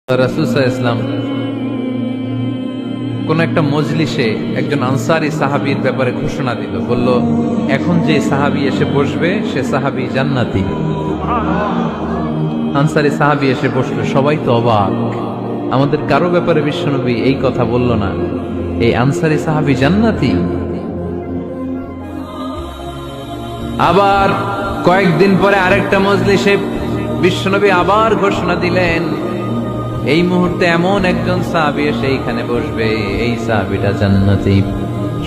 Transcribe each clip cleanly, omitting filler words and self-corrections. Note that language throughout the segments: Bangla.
রাসূল সাল্লাল্লাহু আলাইহি ওয়াসাল্লাম কোন একটা মজলিসে একজন আনসারী সাহাবীর ব্যাপারে ঘোষণা দিল, বলল এখন যে সাহাবী এসে বসবে সে সাহাবী জান্নাতি। আনসারী সাহাবী এসে বসলো, সবাই তো অবাক, আমাদের কারো ব্যাপারে বিশ্বনবী এই কথা বলল না, এই আনসারী সাহাবী জান্নাতি। আবার কয়েকদিন পরে আরেকটা মজলিসে বিশ্বনবী আবার ঘোষণা দিলেন, এই মুহূর্তে এমন একজন সাহাবী এসে এইখানে বসবে, এই সাহাবীটা জান্নাতি।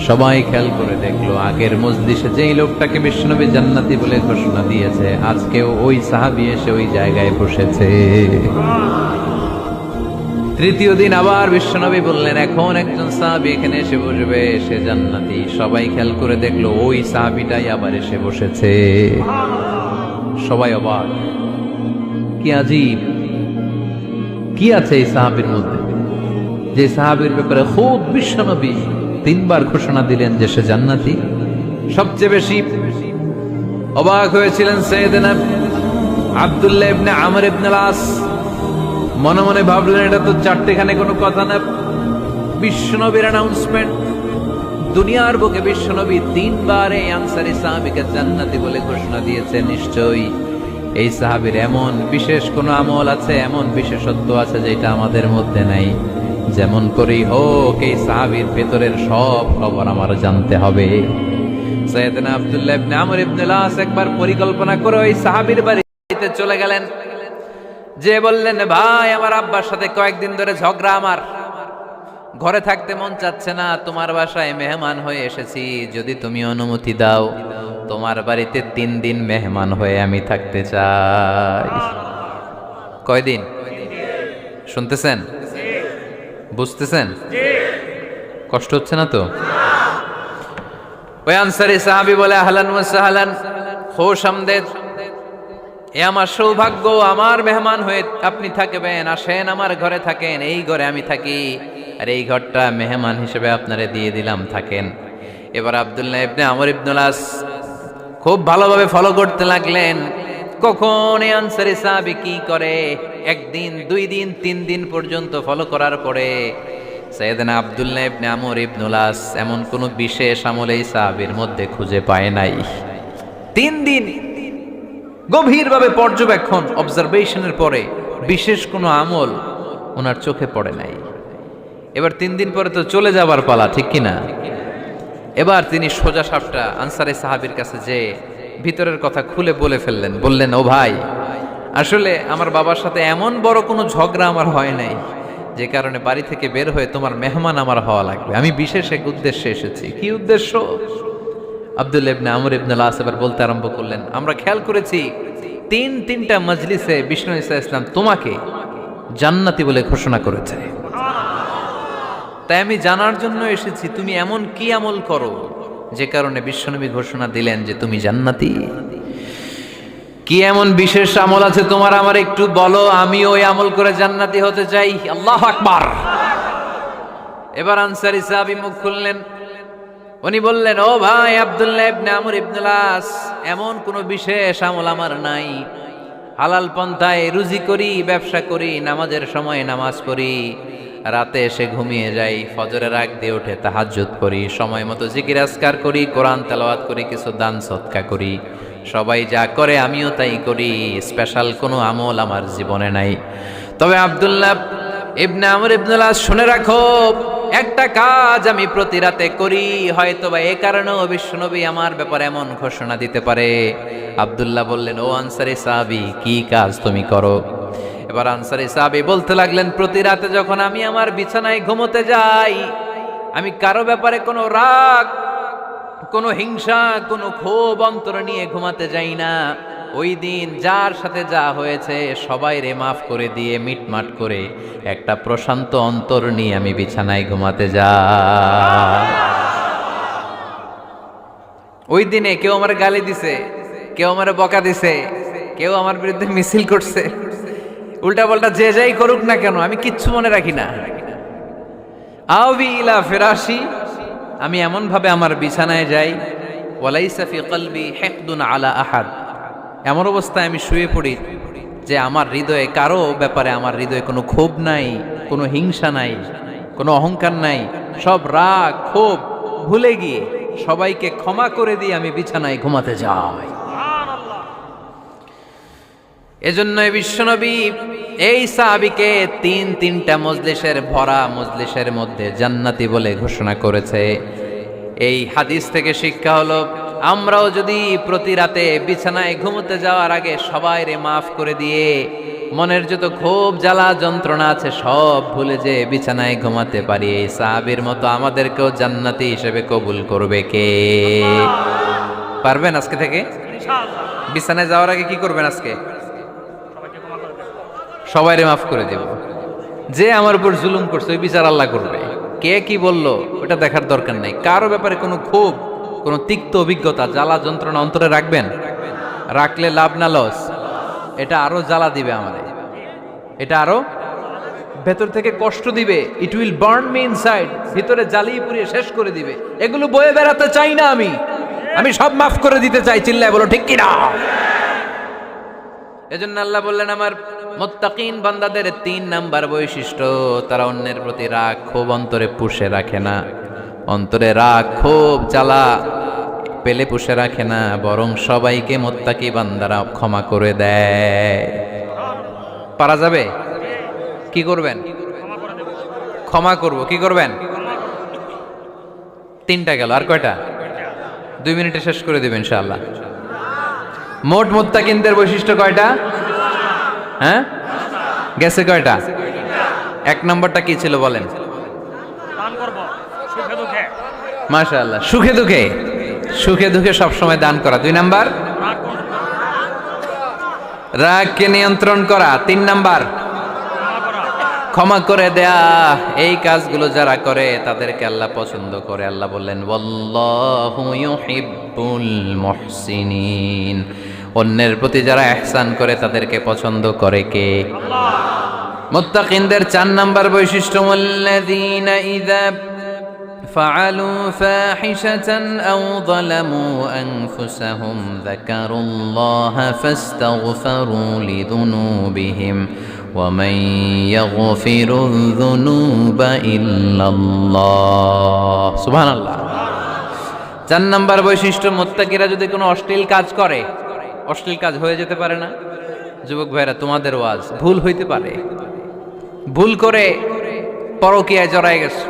সবাই খেয়াল করে দেখলো, আগের মজলিসে যেই লোকটাকে বিশ্বনবী জান্নাতি বলে ঘোষণা দিয়েছে, আজকেও ওই সাহাবী এসে ওই জায়গায় বসেছে। তৃতীয় দিন আবার বিশ্বনবী বললেন, এখন একজন সাহাবী এখানে এসে বসবে, সে জান্নাতি। সবাই খেয়াল করে দেখলো, ওই সাহাবীটাই আবার এসে বসেছে। সবাই অবাক, কি আজীব, কি আছে এই সাহাবীর মধ্যে, যে সাহাবীর ব্যাপারে খুব বিশ্বনবী তিনবার ঘোষণা দিলেন যে সে জান্নাতি। সবচেয়ে বেশি অবাক হয়েছিলেন সাইয়েদনা আব্দুল্লাহ ইবনে আমর ইবনে আস। মনে মনে ভাবলেন, এটা তো চারটেখানে কোনো কথা না, বিশ্বনবীর অ্যানাউন্সমেন্ট। দুনিয়ার বুকে বিশ্বনবী তিনবার এই আনসারী সাহাবীকে জান্নাতি বলে ঘোষণা দিয়েছে, নিশ্চয়ই এই সাহাবীর এমন বিশেষ কোন আমল আছে, এমন বিশেষত্ব আছে যেটা আমাদের মধ্যে নাই। যেমন করেই হোক এই সাহাবীর ভেতরের সব খবর আমার জানতে হবে। সাইয়েদনা আব্দুল্লাহ ইবনে আমর ইবনে আস একবার পরিকল্পনা করে ওই সাহাবীর বাড়িতে চলে গেলেন, যে বললেন, ভাই আমার আব্বার সাথে কয়েকদিন ধরে ঝগড়া, আমার ঘরে থাকতে মন চাচ্ছে না, তোমার বাসায় মেহমান হয়ে এসেছি, যদি তুমি অনুমতি দাও তোমার বাড়িতে 3 দিন মেহমান হয়ে আমি থাকতে চাই। কয়দিন? শুনতেছেন? বুঝতেছেন? কষ্ট হচ্ছে না তো? ওই আনসারী সাহাবী বলে, আহলান ওয়া সাহলান, খুশ আমদেদ, এ আমার সৌভাগ্য, আমার মেহমান হয়ে আপনি থাকবেন, আসেন আমার ঘরে থাকেন, এই ঘরে আমি থাকি, আর এই ঘরটা মেহমান হিসেবে আপনারে দিয়ে দিলাম, থাকেন। এবার আব্দুল্লাহ ইবনে আমর ইবনে আস খুব ভালোভাবে ফলো করতে লাগলেন, কখন এই আনসারী সাহাবী কি করে। 1 দিন, 2 দিন, 3 দিন পর্যন্ত ফলো করার পরে সাইয়েদনা আব্দুল্লাহ ইবনে আমর ইবনে আস এমন কোন বিশেষ আমল এই সাহাবীর মধ্যে খুঁজে পায় নাই। 3 দিন গভীরভাবে পর্যবেক্ষণ, অবজারভেশনের পরে বিশেষ কোনো আমল ওনার চোখে পড়ে নাই। এবার 3 দিন পরে তো চলে যাবার পালা, ঠিক কিনা? এবার তিনি সোজা সাপটা আনসারী সাহাবীর কাছে যে ভিতরের কথা খুলে বলে ফেললেন, বললেন, ও ভাই, আসলে আমার বাবার সাথে এমন বড় কোনো ঝগড়া আমার হয় নাই যে কারণে বাড়ি থেকে বের হয়ে তোমার মেহমান আমার হওয়া লাগবে, আমি বিশেষ এক উদ্দেশ্যে এসেছি। কি উদ্দেশ্য? আব্দুল্লাহ ইবনে আমর ইবনে আস এবার বলতে আরম্ভ করলেন, আমরা খেয়াল করেছি 3টা মজলিসে বিষ্ণু ঈসা ইসলাম তোমাকে জান্নাতি বলে ঘোষণা করেছে, তাই আমি জানার জন্য এসেছি তুমি এমন কি আমল করো যে কারণে বিশ্বনবী ঘোষণা দিলেন যে তুমি জান্নাতি। কি এমন বিশেষ আমল আছে তোমার, আমার একটু বলো, আমি ওই আমল করে জান্নাতি হতে চাই। আল্লাহু আকবার। এবার আনসারী সাহাবী মুখ খুললেন, উনি বললেন, ও ভাই আব্দুল্লাহ ইবনে আমর ইবনে আস, এমন কোনো বিশেষ আমল আমার নাই, হালাল পন্থায় রুজি করি, ব্যবসা করি, নামাজের সময় নামাজ পড়ি, রাতে এসে ঘুমিয়ে যাই, ফজরের আগ দিয়ে উঠে তাহাজ্জুদ করি, সময় মতো জিকির আজকার করি, কোরআন তেলাওয়াত করি, কিছু দান সদকা করি, সবাই যা করে আমিও তাই করি, স্পেশাল কোনো আমল আমার জীবনে নাই। তবে আব্দুল্লাহ ইবনে আমর ইবনে আস, শুনে রাখো, একটা কাজ আমি প্রতি রাতে করি, হয়তোবা এই কারণেও বিশ্বনবী আমার ব্যাপারে এমন ঘোষণা দিতে পারে। আব্দুল্লাহ বললেন, ও আনসারী সাহাবী, কি কাজ তুমি করো? এবার আনসারী সাহাবী বলতে লাগলেন, প্রতি রাতে যখন আমি আমার বিছানায় ঘুমোতে যাই, আমি কারো ব্যাপারে কোনো রাগ, কোনো হিংসা, কোনো ক্ষোভ অন্তরে নিয়ে ঘুমাতে যাই না। ওই দিন যার সাথে যা হয়েছে সবাই রে মাফ করে দিয়ে মিটমাট করে একটা প্রশান্ত অন্তর নিয়ে আমি বিছানায় ঘুমাতে যাই। ওই দিনে কেউ আমার গালি দিছে, কেউ আমার বকা দিছে, কেউ আমার বিরুদ্ধে মিছিল করছে, উল্টা পাল্টা যে যাই করুক না কেন, আমি কিচ্ছু মনে রাখি না। আওবি ইলা ফিরাশি, আমি এমন ভাবে আমার বিছানায় যাই, ওয়ালাইসা ফি কলবি হিকদুন আলা আহাদ, এমন অবস্থায় আমি শুয়ে পড়ি যে আমার হৃদয়ে কারো ব্যাপারে আমার হৃদয়ে কোনো ক্ষোভ নাই, কোনো হিংসা নাই, কোনো অহংকার নাই, সব রাগ ক্ষোভ ভুলে গিয়ে সবাইকে ক্ষমা করে দিয়ে আমি বিছানায় ঘুমাতে যাই। এজন্য বিশ্বনবী এই সাহাবীকে তিনটা মজলিসের ভরা মজলিসের মধ্যে জান্নাতি বলে ঘোষণা করেছে। এই হাদিস থেকে শিক্ষা হলো, আমরাও যদি প্রতি রাতে বিছানায় ঘুমোতে যাওয়ার আগে সবাইরে মাফ করে দিয়ে মনের যত ক্ষোভ জ্বালা যন্ত্রণা আছে সব ভুলে যে বিছানায় ঘুমাতে পারি, এই সাহাবীর মতো আমাদেরকেও জান্নাতি হিসেবে কবুল করবে কে? পারবেন আজকে থেকে? বিছানায় যাওয়ার আগে কি করবেন? আজকে সবাইরে মাফ করে দেব। যে আমার উপর জুলুম করছে ওই বিচার আল্লাহ করবে। কে কি বললো ওটা দেখার দরকার নাই। কারো ব্যাপারে কোনো ক্ষোভ, কোনো তিক্ত অভিজ্ঞতা, জ্বালা যন্ত্রণা অন্তরে রাখবেন? রাখলে লাভ না লস? এটা আরো জ্বালা দিবে আমাদের, এটা আরো ভেতর থেকে কষ্ট দিবে। It will burn me inside, ভিতরে জ্বালিয়ে পুড়িয়ে শেষ করে দিবে। এগুলো বয়ে বেড়াতে চাই না আমি সব মাফ করে দিতে চাই। চিল্লায় বলো ঠিক কিনা? এজন্য আল্লাহ বললেন, আমার মুত্তাকিন বান্দাদের 3 নাম্বার বৈশিষ্ট্য, তারা অন্যের প্রতি রাগ ক্ষোভ অন্তরে পুষে রাখে না। অন্তরে রাগ ক্ষোভ জ্বালা পেলে পুষে রাখে না, বরং সবাইকে মুত্তাকি বান্দারা ক্ষমা করে দেয়। পারা যাবে? কি করবেন? ক্ষমা করব। কি করবেন? 3টা গেল, আর কয়টা? 2 মিনিটে শেষ করে দেবেন ইনশাআল্লাহ। মোট মুত্তাকিনদের বৈশিষ্ট্য কয়টা? হ্যাঁ, গেছে কয়টা? 1 নম্বরটা কি ছিল বলেন? মাশাআল্লাহ, সুখে দুঃখে, সুখে দুঃখে সবসময় দান করা। 2 নাম্বার রাগকে নিয়ন্ত্রণ করা। 3 নাম্বার ক্ষমা করে দেয়া। এই কাজগুলো যারা করে তাদেরকে আল্লাহ পছন্দ করে। আল্লাহ বললেন, ওয়াল্লাহু ইউহিব্বুল মুহসিনিন। অন্যের প্রতি যারা ইহসান করে তাদেরকে পছন্দ করে কে? আল্লাহ। মুত্তাকিনদের 4 নাম্বার বৈশিষ্ট্য, ওয়াল্লাযীনা ইযা ফাআলু ফাহিশাতান আও যালামু আনফুসাহুম যাকারুল্লাহা ফাস্তাগফিরু লিযুনুবিহিম ওয়া মান ইয়াগফিরুয যুনুবা ইল্লাল্লাহ। সুবহানাল্লাহ। 4 নাম্বার বৈশিষ্ট্য, মুত্তাকিরা যদি কোনো অশ্লীল কাজ করে, অশ্লীল কাজ হয়ে যেতে পারে না? যুবক ভাইরা, তোমাদের ওয়াজ, ভুল হইতে পারে। ভুল করে পরকীয়ায় জড়ায় গেছো,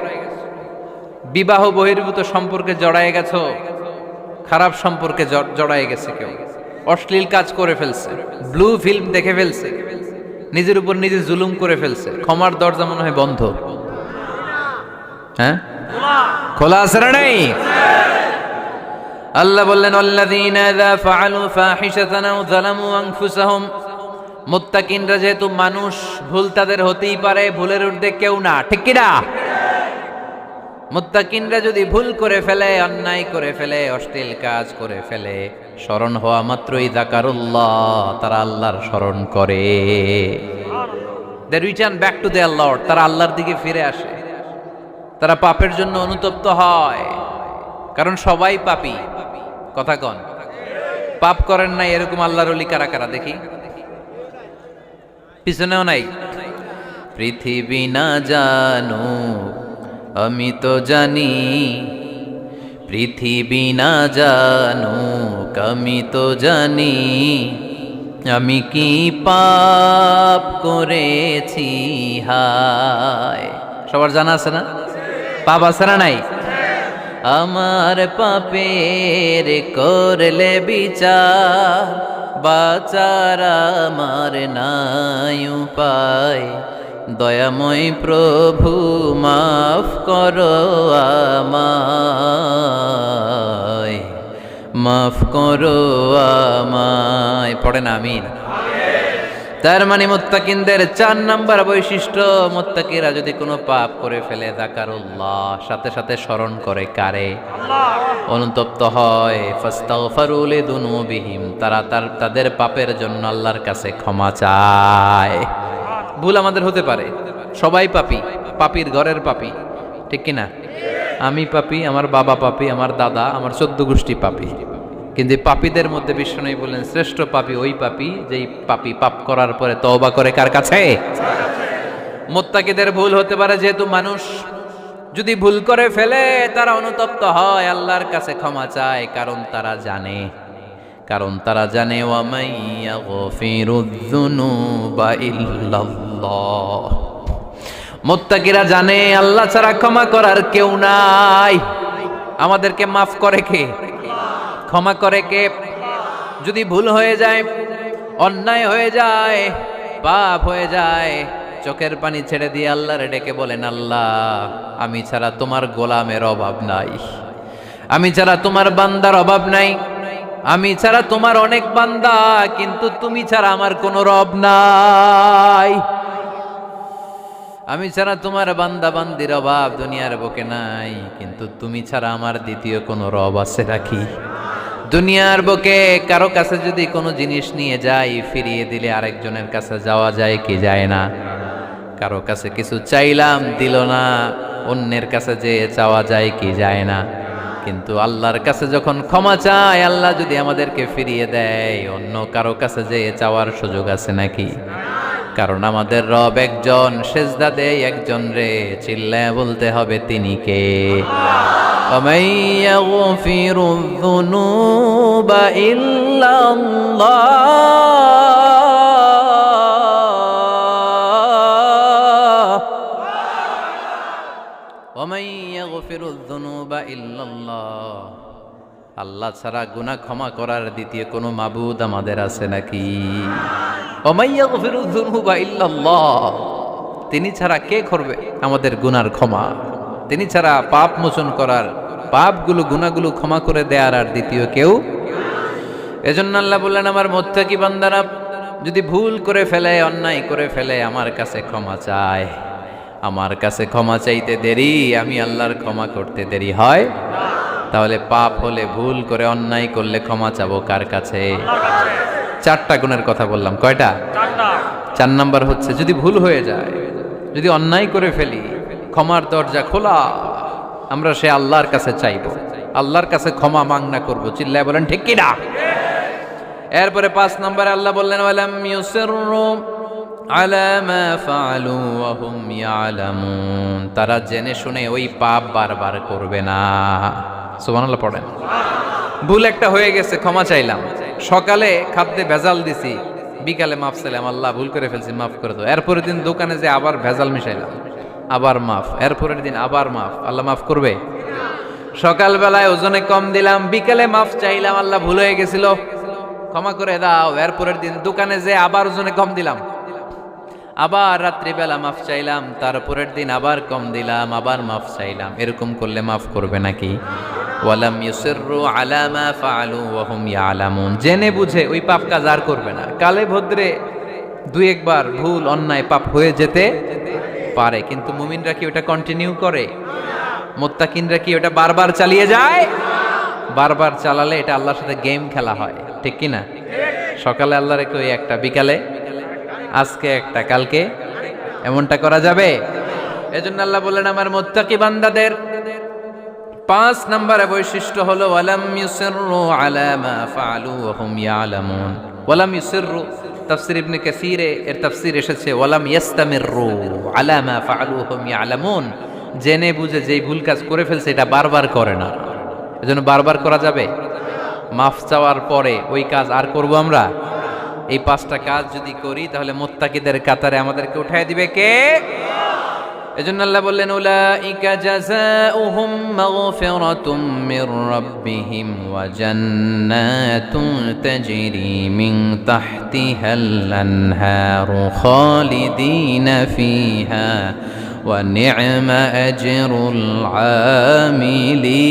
বিবাহ বহির্ভূত সম্পর্কে জড়ায় গেছো, খারাপ সম্পর্কে জড়ায় গেছে কেউ, অশ্লীল কাজ করে ফেলছে, ব্লু ফিল্ম দেখে ফেলছে, নিজের উপর নিজে জুলুম করে ফেলছে, ক্ষমার দরজা মনে হয় বন্ধ। হ্যাঁ, খোলা আছে না নেই? আল্লাহ বললেন, আল্লাযীনা ইযা ফাআলু ফাহিশাতান আও যালামু আনফুসাহুম। মুত্তাকিনরা যেহেতু মানুষ, ভুল তাদের হতেই পারে, ভুলের ঊর্ধ্বে কেউ না, ঠিক কি না? মুত্তাকিনরা যদি ভুল করে ফেলে, অন্যায় করে ফেলে, অশ্লীল কাজ করে ফেলে, স্মরণ হওয়া মাত্রই যাকারুল্লাহ, তারা আল্লাহর স্মরণ করে। They return back to their lord, তারা আল্লাহর দিকে ফিরে আসে, তারা পাপের জন্য অনুতপ্ত হয়। কারণ সবাই পাপী, কথা কন। পাপ করেন নাই এরকম আল্লাহর ওলি কারা কারা দেখি? পিছনেও নাই। পৃথিবী না জানো আমি তো জানি, পৃথিবী না জানো আমি তো জানি, আমি কি পাপ করেছি হায়। সবার জানা আছে না? পাপ আছে না নাই? আমার পাপের করলে বিচার, বাঁচার আমার নাই উপায়, দয়াময় প্রভু মাফ করো আমায়, মাফ করো আমায়। পড়েন আমিন। তার মানে মুত্তাকিনদের 4 নাম্বার বৈশিষ্ট্য, মুত্তাকিরা যদি কোনো পাপ করে ফেলে, যাকারুল্লাহ, সাথে সাথে স্মরণ করে কারে? আল্লাহ। অনুতপ্ত হয়, ফাস্তাগফিরু লিযুনুবিহিম, তারা তাদের পাপের জন্য আল্লাহর কাছে ক্ষমা চায়। ভুল আমাদের হতে পারে, সবাই পাপী, পাপীর ঘরের পাপী, ঠিক কিনা? আমি পাপী, আমার বাবা পাপী, আমার দাদা, আমার 14 গোষ্ঠী পাপী। কিন্তু পাপীদের মধ্যে বিষ্ণু বললেন শ্রেষ্ঠ পাপী ওই পাপী যেই পাপী পাপ করার পরে তওবা করে কার কাছে? মুত্তাকিদের ভুল হতে পারে, যেহেতু মানুষ যদি ভুল করে ফেলে তারা অনুতপ্ত হয়, আল্লাহর কাছে ক্ষমা চায়, কারণ তারা জানে ওয়া মাইয়া গফিরুয যুনুবা ইল্লাল্লাহ। মুত্তাকিরা জানে আল্লাহ ছাড়া ক্ষমা করার কেউ নাই। আমাদেরকে মাফ করে কে? ক্ষমা করে কে? যদি ভুল হয়ে যায়, অন্যায় হয়ে যায়, পাপ হয়ে যায়, চোখের পানি ছেড়ে দিয়ে আল্লাহরে ডেকে বলেন, আল্লাহ আমি ছাড়া তোমার গোলামের অভাব নাই, আমি ছাড়া তোমার বান্দার অভাব নাই, আমি ছাড়া তোমার অনেক বান্দা, কিন্তু তুমি ছাড়া আমার কোনো রব নাই। আমি ছাড়া তোমার বান্দা বান্দির অভাব দুনিয়ার বুকে নাই, কিন্তু তুমি ছাড়া আমার দ্বিতীয় কোনো রব আছে নাকি? দুনিয়ার বুকে কারো কাছে যদি কোনো জিনিস নিয়ে যাই, ফিরিয়ে দিলে আরেকজনের কাছে যাওয়া যায় কি যায় না? কারো কাছে কিছু চাইলাম দিল না, অন্যের কাছে যে চাওয়া যায় কি যায় না? কিন্তু আল্লাহর কাছে যখন ক্ষমা চাই, আল্লাহ যদি আমাদেরকে ফিরিয়ে দেয়, অন্য কারো কাছে যে চাওয়ার সুযোগ আছে নাকি? কারণ আমাদের রব একজন, সেজদা দেয় একজন রে, চিল্লায় বলতে হবে তিনি কে? وَمَن يَغْفِرُ الذُّنُوبَ إِلَّا اللَّهُ وَمَن يَغْفِرُ الذُّنُوبَ إِلَّا اللَّهُ। আল্লাহ ছাড়া গুনাহ ক্ষমা করার দ্বিতীয় কোনো মাবুদ আমাদের আছে নাকি? وَمَن يَغْفِرُ الذُّنُوبَ إِلَّا اللَّهُ। তিনি ছাড়া কে করবে আমাদের গুনার ক্ষমা? তিনি ছাড়া পাপ মোচন করার, পাপগুলো গুনাহগুলো ক্ষমা করে দেয়ার আর দ্বিতীয় কেউ। এজন্য আল্লাহ বললেন, আমার মুত্তাকি বান্দারা যদি ভুল করে ফেলে, অন্যায় করে ফেলে, আমার কাছে ক্ষমা চায়। আমার কাছে ক্ষমা চাইতে দেরি, আমি আল্লাহর ক্ষমা করতে দেরি হয়? তাহলে পাপ হলে, ভুল করে অন্যায় করলে ক্ষমা চাবো কার কাছে? চারটা গুণের কথা বললাম, কয়টা? চার নাম্বার হচ্ছে যদি ভুল হয়ে যায়, যদি অন্যায় করে ফেলি, ক্ষমার দরজা খোলা, আমরা সে আল্লাহর কাছে চাইবো, আল্লাহর কাছে ক্ষমা মাংনা করবো। চিল্লায় বলেন ঠিক কি না? এরপরে 5 নম্বরে আল্লাহ বললেন, ওয়ালাম ইউসিররু আলা মা ফাআলু ওয়া হুম ইয়ালামুন। তারা জেনে শুনে ওই পাপ বারবার করবে না। সুবহানাল্লাহ পড়েন। ভুল একটা হয়ে গেছে, ক্ষমা চাইলাম, সকালে খাদ্যে ভেজাল দিছি, বিকালে মাফ চাইলাম, আল্লাহ ভুল করে ফেলছি মাফ করে দাও। এরপরের দিন দোকানে যে আবার ভেজাল মিশাইলাম, আবার মাফ, এরপরের দিন আবার মাফ, আল্লাহ মাফ করবে? সকালবেলায় ওজনে কম দিলাম, বিকালে মাফ চাইলাম, আল্লাহ ভুল হয়ে গেছিল ক্ষমা করে দাও। এরপরের দিন দোকানে যে আবার ওজনে কম দিলাম, আবার রাত্রিবেলা মাফ চাইলাম, তারপরের দিন আবার কম দিলাম, আবার মাফ চাইলাম। এরকম করলে মাফ করবে নাকি? ওয়ালাম ইউসিররু আলা মা ফাআলু ওয়া হুম ইয়ালামুন। জেনে বুঝে ওই পাপ কাজ আর করবে না। কালে ভদ্রে দুই একবার ভুল অন্যায় পাপ হয়ে যেতে পারে, কিন্তু মুমিনরা কি ওটা কন্টিনিউ করে? মুত্তাকিনরা কি ওটা বারবার চালিয়ে যায়? বারবার চালালে এটা আল্লাহর সাথে গেম খেলা হয়, ঠিক কি না? সকালে আল্লাহর কই একটা, বিকালে আজকে একটা, কালকে এমনটা করা যাবে? এজন্য আল্লাহ বললেন, আমার মুত্তাকি বান্দাদের 5 নম্বরে বৈশিষ্ট্য হলো ওয়ালাম ইউসিররু আলা মা ফাআলু ওয়া হুম ইয়ালামুন। ওয়ালাম ইউসিররু, তাফসীর ইবনে কাসীরে এর তাফসীর এসেছে ওয়ালাম ইস্তামিররু আলা মা ফাআলু ওয়া হুম ইয়ালামুন। জেনে বুঝে যেই ভুল কাজ করে ফেলছে এটা বারবার করে না। এজন্য বারবার করা যাবে? মাফ চাওয়ার পরে ওই কাজ আর করব আমরা? এই 5টা কাজ যদি করি তাহলে মুত্তাকিদের কাতারে আমাদেরকে উঠায় দিবে কে? এজন্য আল্লাহ বললেন, উলাইকা জাযাউহুম মাগফিরাতুম মির রাব্বিহিম ওয়া জান্নাতুন তাজরি মিন তাহতিহাল আনহারু খালিদিনা ফিহা ওয়া নি'মা আজরুল আমিলিন।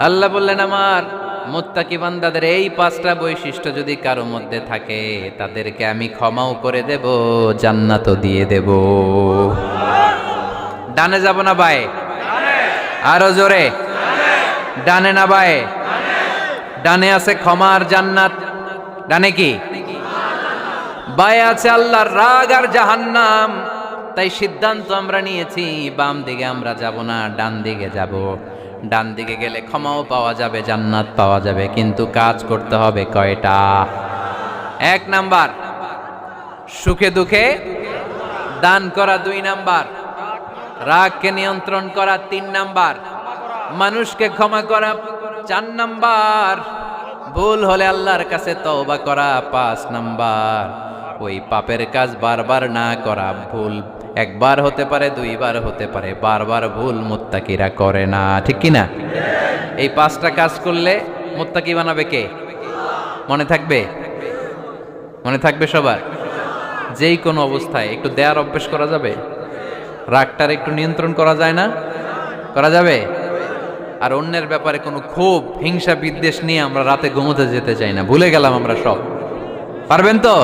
আল্লাহ বললেন, আমার মুত্তাকি বান্দাদের এই 5টা বৈশিষ্ট্য যদি কারো মধ্যে থাকে, তাদেরকে আমি ক্ষমাও করে দেব, জান্নাতও দিয়ে দেব। ডানে যাব না বায়ে? আরো জোরে, ডানে না বায়ে? ডানে আছে ক্ষমা আর জান্নাত। ডানে কি? বায়ে আছে আল্লাহর রাগ আর জাহান্নাম। তাই সিদ্ধান্ত আমরা নিয়েছি, বাম দিকে আমরা যাব না, ডান দিকে যাব। ডান দিকে গেলে ক্ষমাও পাওয়া যাবে, জান্নাত পাওয়া যাবে, কিন্তু কাজ করতে হবে কয়টা? 1 নাম্বার সুখে দুঃখে দান করা, 2 নাম্বার রাগকে নিয়ন্ত্রণ করা, 3 নাম্বার মানুষকে ক্ষমা করা, 4 নাম্বার ভুল হলে আল্লাহর কাছে তওবা করা, 5 নাম্বার ওই পাপের কাজ বারবার না করা। ভুল একবার হতে পারে, 2 বার হতে পারে, বারবার ভুল মুত্তাকিরা করে না, ঠিক কি না? এই 5টা কাজ করলে মুত্তাকি বানাবে কে? মনে থাকবে? মনে থাকবে সবার? যেই কোনো অবস্থায় একটু দেয়ার অভ্যেস করা যাবে? রাগটার একটু নিয়ন্ত্রণ করা যায় না? করা যাবে? আর অন্যের ব্যাপারে কোনো ক্ষোভ, হিংসা, বিদ্বেষ নিয়ে আমরা রাতে ঘুমোতে যেতে চাই না, ভুলে গেলাম আমরা সব। পারবেন তো?